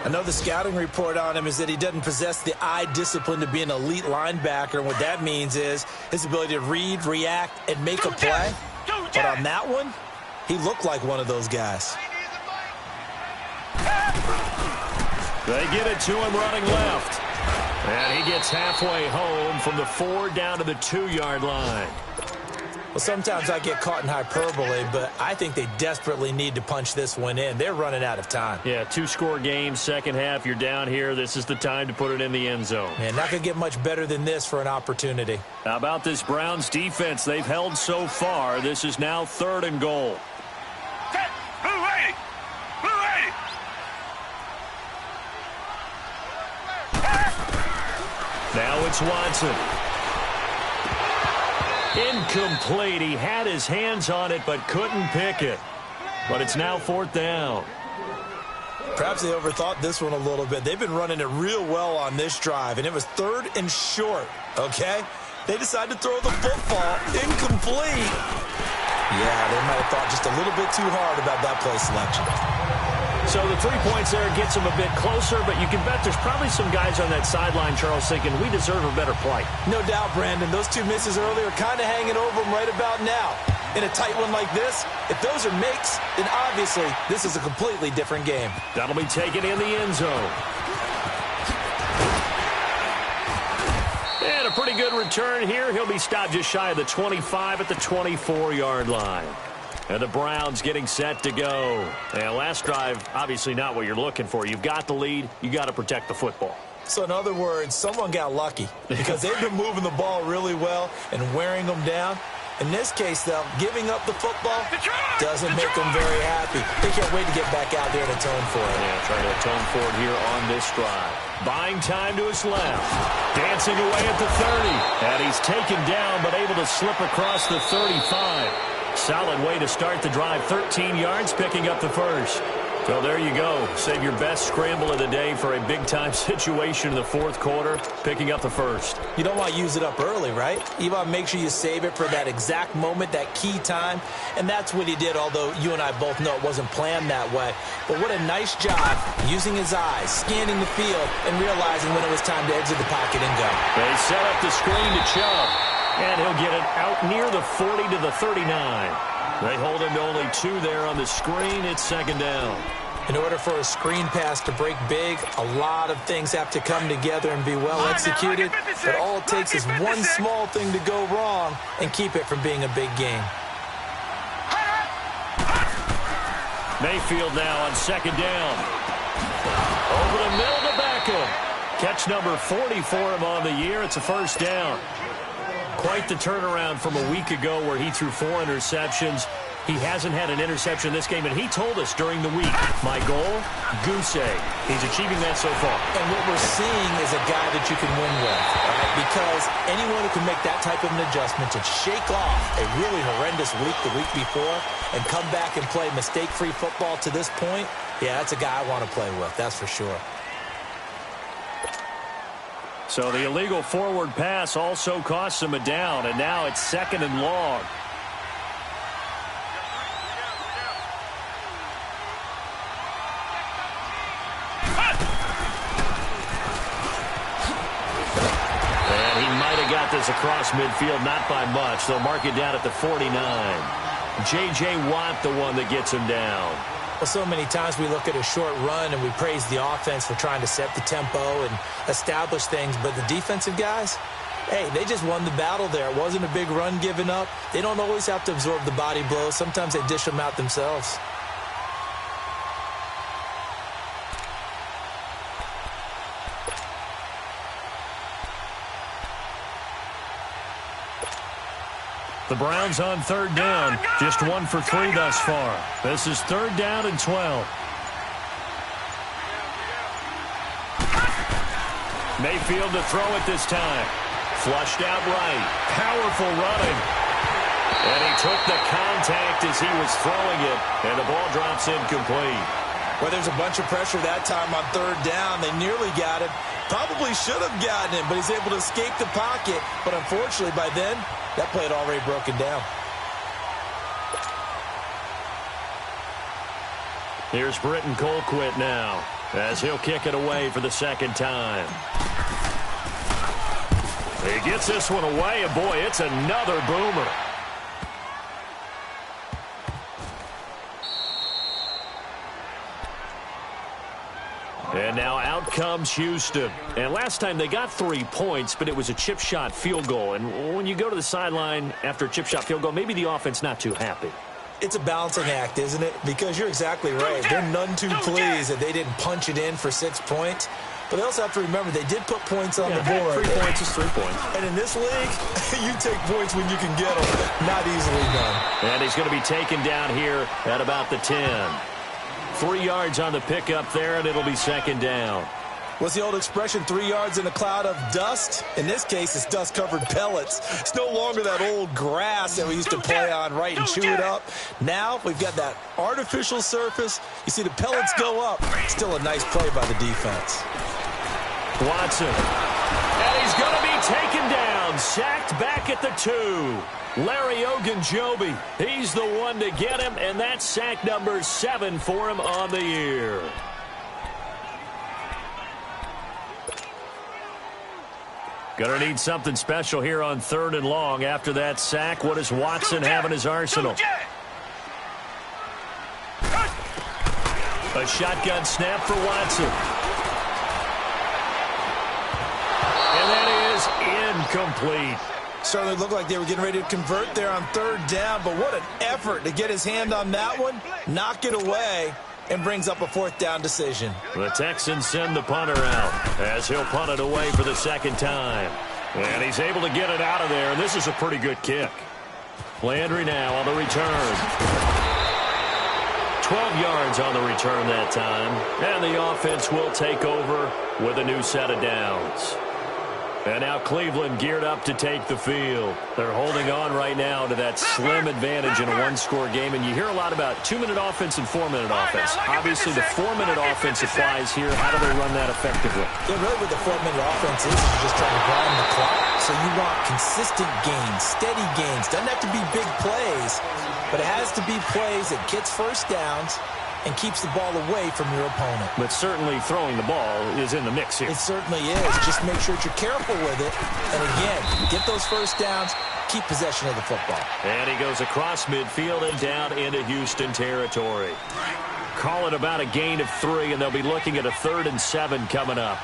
[SPEAKER 3] I know the scouting report on him is that he doesn't possess the eye discipline to be an elite linebacker. And what that means is his ability to read, react, and make a play. But on that one, he looked like one of those guys.
[SPEAKER 2] They get it to him running left. And he gets halfway home from the 4 down to the 2-yard line.
[SPEAKER 3] Well, sometimes I get caught in hyperbole, but I think they desperately need to punch this one in. They're running out of time.
[SPEAKER 2] Yeah, 2-score game, second half, you're down here. This is the time to put it in the end zone.
[SPEAKER 3] Man, not going to get much better than this for an opportunity.
[SPEAKER 2] How about this Browns defense they've held so far? This is now 3rd and goal.
[SPEAKER 1] Set! Blue 80! Blue 80!
[SPEAKER 2] Now it's Watson. Incomplete. He had his hands on it but couldn't pick it. but it's now 4th down.
[SPEAKER 3] Perhaps they overthought this one a little bit. They've been running it real well on this drive, and it was 3rd and short, okay? They decided to throw the football incomplete. Yeah, they might have thought just a little bit too hard about that play selection.
[SPEAKER 2] So the 3 points there gets them a bit closer, but you can bet there's probably some guys on that sideline, Charles, thinking we deserve a better play.
[SPEAKER 3] No doubt, Brandon. Those 2 misses earlier are kind of hanging over them right about now. In a tight one like this, if those are makes, then obviously this is a completely different game.
[SPEAKER 2] That'll be taken in the end zone. And a pretty good return here. He'll be stopped just shy of the 25 at the 24-yard line. And the Browns getting set to go. And last drive, obviously not what you're looking for. You've got the lead. You got to protect the football.
[SPEAKER 3] So in other words, someone got lucky because they've been moving the ball really well and wearing them down. In this case, though, giving up the football doesn't make them very happy. They can't wait to get back out there and atone for it.
[SPEAKER 2] Yeah, trying to atone for it here on this drive. Buying time to his left. Dancing away at the 30. And he's taken down but able to slip across the 35. Solid way to start the drive. 13 yards, picking up the first. So there you go. Save your best scramble of the day for a big-time situation in the 4th quarter, picking up the first.
[SPEAKER 3] You don't want to use it up early, right? You want to make sure you save it for that exact moment, that key time. And that's what he did, although you and I both know it wasn't planned that way. But what a nice job using his eyes, scanning the field, and realizing when it was time to exit the pocket and go.
[SPEAKER 2] They set up the screen to Chubb, and he'll get it out near the 40 to the 39. They hold him to only 2 there on the screen. It's 2nd down.
[SPEAKER 3] In order for a screen pass to break big, a lot of things have to come together and be well executed. But all it takes is one small thing to go wrong and keep it from being a big game.
[SPEAKER 2] Mayfield now on 2nd down. Over the middle to Beckham. Catch number 40 for him on the year. It's a 1st down. Quite the turnaround from a week ago where he threw 4 interceptions. He hasn't had an interception this game, and he told us during the week, my goal, goose egg. He's achieving that so far.
[SPEAKER 3] And what we're seeing is a guy that you can win with, right? Because anyone who can make that type of an adjustment to shake off a really horrendous week the week before and come back and play mistake-free football to this point, yeah, that's a guy I want to play with, that's for sure.
[SPEAKER 2] So the illegal forward pass also costs him a down, and now it's 2nd and long. Got this across midfield, not by much. They'll mark it down at the 49. J.J. Watt, the one that gets him down.
[SPEAKER 3] Well, so many times we look at a short run and we praise the offense for trying to set the tempo and establish things, but the defensive guys, hey, they just won the battle there. It wasn't a big run given up. They don't always have to absorb the body blows. Sometimes they dish them out themselves.
[SPEAKER 2] The Browns on 3rd down. Just 1 for 3 thus far. This is 3rd down and 12. Mayfield to throw it this time. Flushed out right. Powerful running. And he took the contact as he was throwing it. And the ball drops incomplete.
[SPEAKER 3] Well, there's a bunch of pressure that time on 3rd down. They nearly got it. Probably should have gotten it, but he's able to escape the pocket. But unfortunately, by then, that play had already broken down.
[SPEAKER 2] Here's Britton Colquitt now, as he'll kick it away for the 2nd time. He gets this one away, and boy, it's another boomer. And now out comes Houston. And last time they got 3 points, but it was a chip shot field goal. And when you go to the sideline after a chip shot field goal, maybe the offense not too happy.
[SPEAKER 3] It's a balancing act, isn't it? Because you're exactly right. They're none too pleased that they didn't punch it in for 6 points. But they also have to remember they did put points on the board.
[SPEAKER 2] 3 points is 3 points.
[SPEAKER 3] And in this league, you take points when you can get them. Not easily done.
[SPEAKER 2] And he's going to be taken down here at about the 10. 3 yards on the pickup there, and it'll be 2nd down.
[SPEAKER 3] What's the old expression, 3 yards in a cloud of dust? In this case, it's dust-covered pellets. It's no longer that old grass that we used to play on, right, and chew it up. Now we've got that artificial surface. You see the pellets go up. Still a nice play by the defense.
[SPEAKER 2] Watson. And he's going to be taken down. Sacked back at the 2. Larry Ogunjobi. He's the one to get him, and that's sack number 7 for him on the year. Going to need something special here on 3rd and long. After that sack, what does Watson have in his arsenal? A shotgun snap for Watson. And that is incomplete.
[SPEAKER 3] Certainly looked like they were getting ready to convert there on 3rd down, but what an effort to get his hand on that one, knock it away, and brings up a 4th down decision.
[SPEAKER 2] The Texans send the punter out as he'll punt it away for the 2nd time. And he's able to get it out of there, and this is a pretty good kick. Landry now on the return. 12 yards on the return that time. And the offense will take over with a new set of downs. And now Cleveland geared up to take the field. They're holding on right now to that slim advantage in a one-score game. And you hear a lot about 2-minute offense and 4-minute offense. Obviously, the 4-minute offense applies here. How do they run that effectively?
[SPEAKER 3] Yeah, really what the 4-minute offense is just trying to grind the clock. So you want consistent gains, steady gains. Doesn't have to be big plays, but it has to be plays that gets first downs and keeps the ball away from your opponent.
[SPEAKER 2] But certainly throwing the ball is in the mix here.
[SPEAKER 3] It certainly is. Just make sure that you're careful with it. And again, get those first downs, keep possession of the football.
[SPEAKER 2] And he goes across midfield and down into Houston territory. Call it about a gain of 3, and they'll be looking at a 3rd and 7 coming up.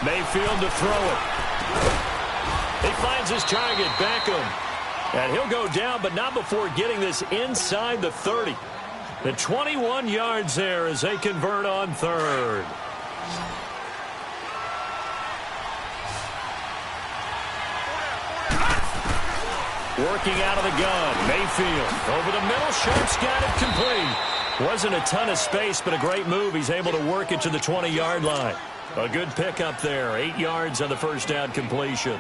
[SPEAKER 2] Mayfield to throw it. He finds his target, Beckham. And he'll go down, but not before getting this inside the 30. The 21 yards there as they convert on 3rd. Working out of the gun. Mayfield over the middle. Sharp's got it complete. Wasn't a ton of space, but a great move. He's able to work it to the 20-yard line. A good pickup there. 8 yards on the first down completion.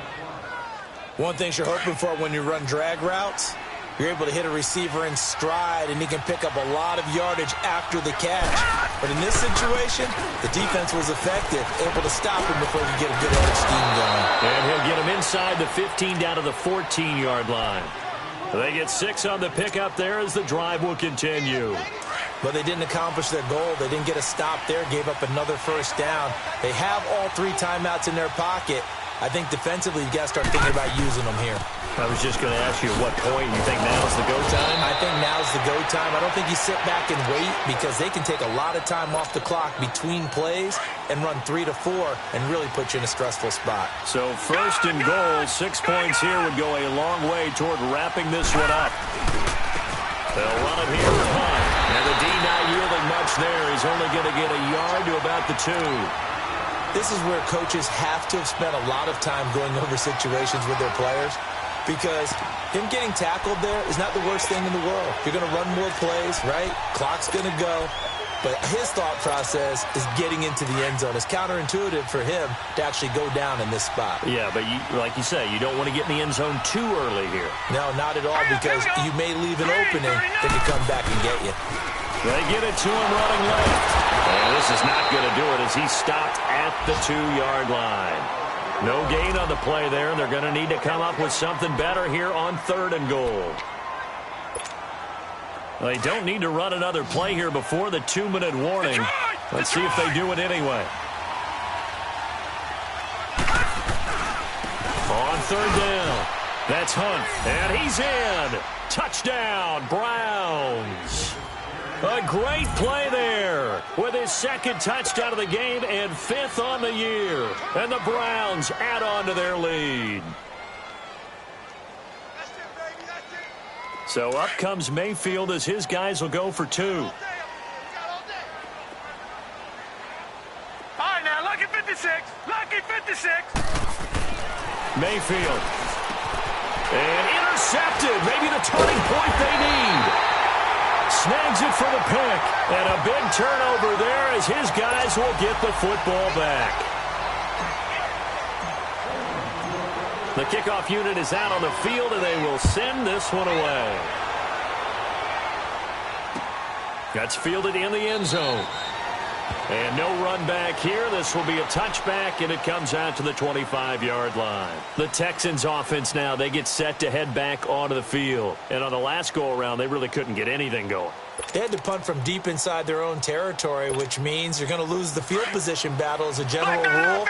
[SPEAKER 3] One thing you're hoping for when you run drag routes, you're able to hit a receiver in stride, and he can pick up a lot of yardage after the catch. But in this situation, the defense was effective, able to stop him before he could get a good edge scheme going.
[SPEAKER 2] And he'll get him inside the 15 down to the 14-yard line. They get 6 on the pickup there as the drive will continue.
[SPEAKER 3] But they didn't accomplish their goal. They didn't get a stop there, gave up another first down. They have all 3 timeouts in their pocket. I think defensively, you've got to start thinking about using them here.
[SPEAKER 2] I was just going to ask you at what point you think now's the go time?
[SPEAKER 3] I think now's the go time. I don't think you sit back and wait because they can take a lot of time off the clock between plays and run 3 to 4 and really put you in a stressful spot.
[SPEAKER 2] So 1st and goal, 6 points here would go a long way toward wrapping this one up. They'll run it here with Hunt. And the D not yielding much there. He's only going to get a yard to about the 2.
[SPEAKER 3] This is where coaches have to have spent a lot of time going over situations with their players because him getting tackled there is not the worst thing in the world. You're going to run more plays, right? Clock's going to go. But his thought process is getting into the end zone. It's counterintuitive for him to actually go down in this spot.
[SPEAKER 2] Yeah, but like you say, you don't want to get in the end zone too early here.
[SPEAKER 3] No, not at all, because you may leave an opening that could come back and get you.
[SPEAKER 2] They get it to him running left. And this is not going to do it as he stopped at the 2-yard line. No gain on the play there, and they're going to need to come up with something better here on 3rd and goal. They don't need to run another play here before the 2-minute warning. Let's see if they do it anyway. On 3rd down, that's Hunt, and he's in. Touchdown, Browns. A great play there with his 2nd touchdown of the game and 5th on the year. And the Browns add on to their lead. So up comes Mayfield as his guys will go for 2.
[SPEAKER 5] All right, now, lucky 56. Lucky 56.
[SPEAKER 2] Mayfield. And intercepted. Maybe the turning point they need. snags it for the pick. And a big turnover there as his guys will get the football back. The kickoff unit is out on the field, and they will send this one away. That's fielded in the end zone. And no run back here. This will be a touchback, and it comes out to the 25-yard line. The Texans offense now, they get set to head back onto the field. And on the last go-around, they really couldn't get anything going.
[SPEAKER 3] They had to punt from deep inside their own territory, which means you're going to lose the field position battle as a general rule.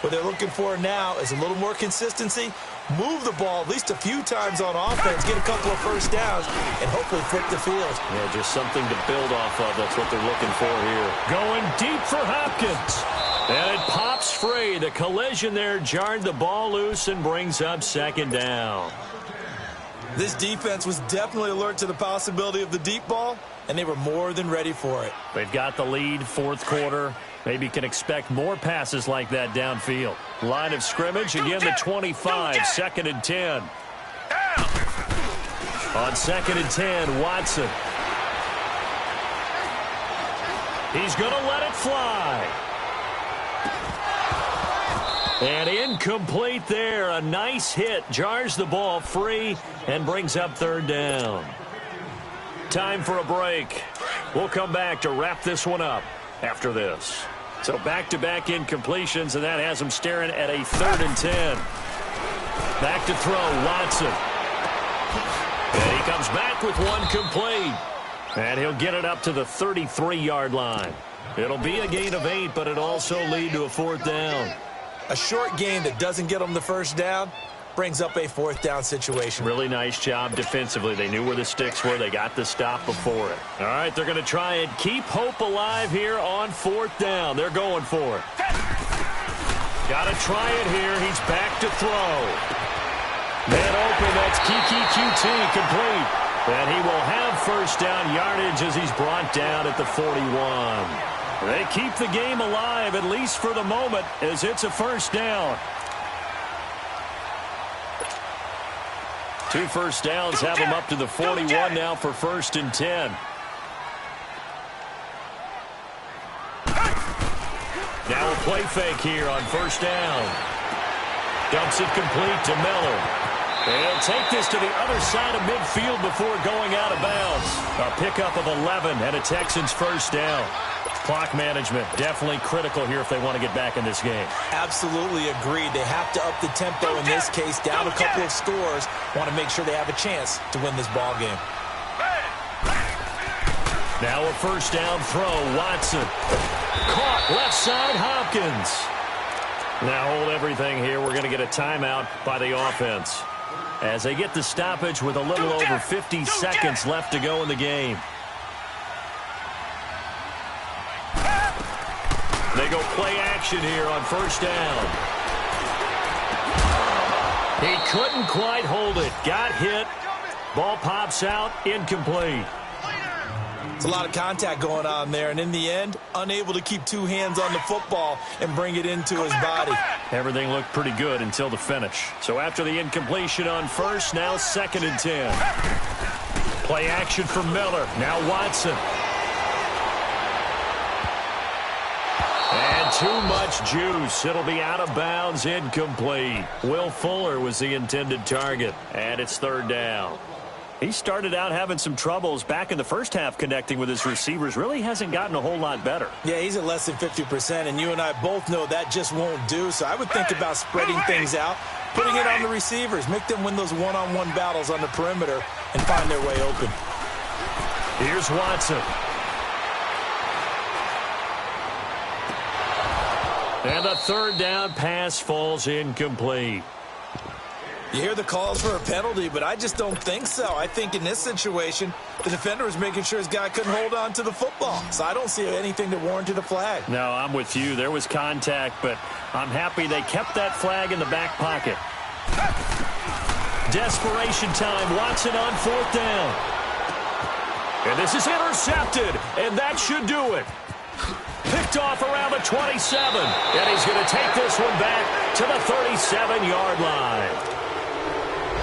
[SPEAKER 3] What they're looking for now is a little more consistency, move the ball at least a few times on offense, get a couple of first downs, and hopefully flip the field.
[SPEAKER 2] Yeah, just something to build off of. That's what they're looking for here. Going deep for Hopkins. And it pops free. The collision there jarred the ball loose and brings up second down.
[SPEAKER 3] This defense was definitely alert to the possibility of the deep ball, and they were more than ready for it.
[SPEAKER 2] They've got the lead, fourth quarter. Maybe can expect more passes like that downfield. Line of scrimmage, again the 25, second and 10. On second and 10, Watson. He's going to let it fly. And incomplete there. A nice hit. Jars the ball free and brings up third down. Time for a break. We'll come back to wrap this one up after this. So back-to-back incompletions, and that has them staring at a third and 10. Back to throw, Watson. And he comes back with one complete. And he'll get it up to the 33-yard line. It'll be a gain of 8, but it'll also lead to a fourth down.
[SPEAKER 3] A short gain that doesn't get them the first down brings up a fourth down situation.
[SPEAKER 2] Really nice job defensively. They knew where the sticks were. They got the stop before it. All right, they're going to try and keep hope alive here on fourth down. They're going for it. Got to try it here. He's back to throw. Man open. That's Kiki QT complete. And he will have first down yardage as he's brought down at the 41. They keep the game alive, at least for the moment, as it's a first down. 2 first downs have them up to the 41 now for first and 10. Now a play fake here on first down. Dumps it complete to Miller. They'll take this to the other side of midfield before going out of bounds. A pickup of 11 and a Texans first down. Clock management definitely critical here if they want to get back in this game.
[SPEAKER 3] Absolutely agreed. They have to up the tempo in this case, down a couple of scores. Want to make sure they have a chance to win this ball game.
[SPEAKER 2] Now a first down throw, Watson. Caught left side, Hopkins. Now hold everything here. We're going to get a timeout by the offense as they get the stoppage with a little over 50 seconds left to go in the game. They go play action here on first down. He couldn't quite hold it. Got hit. Ball pops out. Incomplete.
[SPEAKER 3] It's a lot of contact going on there, and in the end, unable to keep two hands on the football and bring it into his body.
[SPEAKER 2] Everything looked pretty good until the finish. So after the incompletion on first, now second and 10. Play action for Miller. Now Watson. And too much juice. It'll be out of bounds, incomplete. Will Fuller was the intended target, and it's third down. He started out having some troubles back in the first half connecting with his receivers. Really hasn't gotten a whole lot better.
[SPEAKER 3] Yeah, he's at less than 50%, and you and I both know that just won't do. So I would think about spreading things out, putting it on the receivers, make them win those one-on-one battles on the perimeter and find their way open.
[SPEAKER 2] Here's Watson. And the third down pass falls incomplete.
[SPEAKER 3] You hear the calls for a penalty, but I just don't think so. I think in this situation, the defender was making sure his guy couldn't hold on to the football. So I don't see anything that warranted a flag.
[SPEAKER 2] No, I'm with you. There was contact, but I'm happy they kept that flag in the back pocket. Desperation time. Watson on fourth down. And this is intercepted, and that should do it. Picked off around the 27, and he's going to take this one back to the 37-yard line.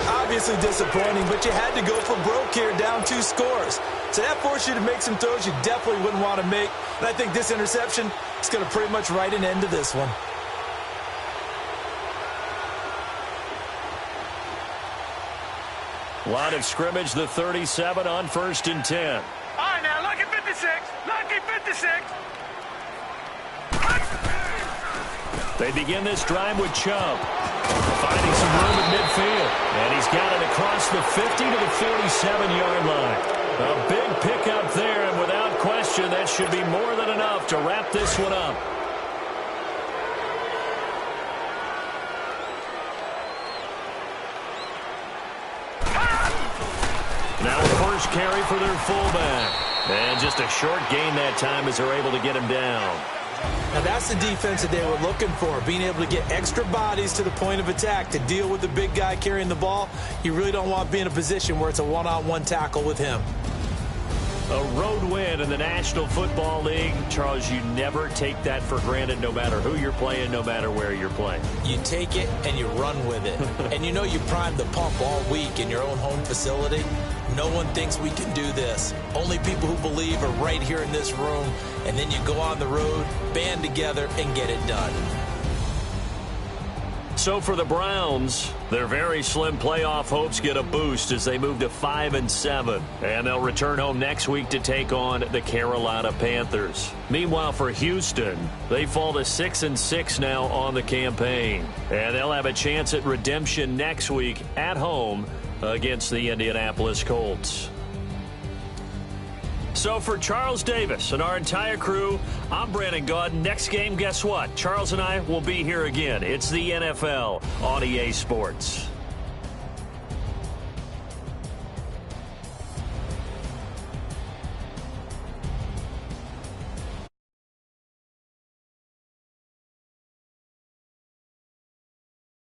[SPEAKER 3] I'll obviously disappointing, but you had to go for broke here, down 2 scores. So that forced you to make some throws you definitely wouldn't want to make. And I think this interception is going to pretty much write an end to this one.
[SPEAKER 2] Line of scrimmage, the 37 on 1st and 10.
[SPEAKER 5] All right, now, lucky 56. Lucky 56.
[SPEAKER 2] They begin this drive with Chubb, finding some room at midfield. And he's got it across the 50 to the 47-yard line. A big pickup there, and without question, that should be more than enough to wrap this one up. Now a first carry for their fullback. And just a short gain that time as they're able to get him down.
[SPEAKER 3] Now that's the defense that they were looking for, being able to get extra bodies to the point of attack to deal with the big guy carrying the ball. You really don't want to be in a position where it's a one-on-one tackle with him.
[SPEAKER 2] A road win in the National Football League. Charles, you never take that for granted no matter who you're playing, no matter where you're playing.
[SPEAKER 3] You take it and you run with it. And you know you primed the pump all week in your own home facility. No one thinks we can do this. Only people who believe are right here in this room. And then you go on the road, band together, and get it done.
[SPEAKER 2] So for the Browns, their very slim playoff hopes get a boost as they move to 5-7. And they'll return home next week to take on the Carolina Panthers. Meanwhile, for Houston, they fall to 6-6 now on the campaign. And they'll have a chance at redemption next week at home against the Indianapolis Colts. So for Charles Davis and our entire crew, I'm Brandon Gaudin. Next game, guess what? Charles and I will be here again. It's the NFL on EA Sports.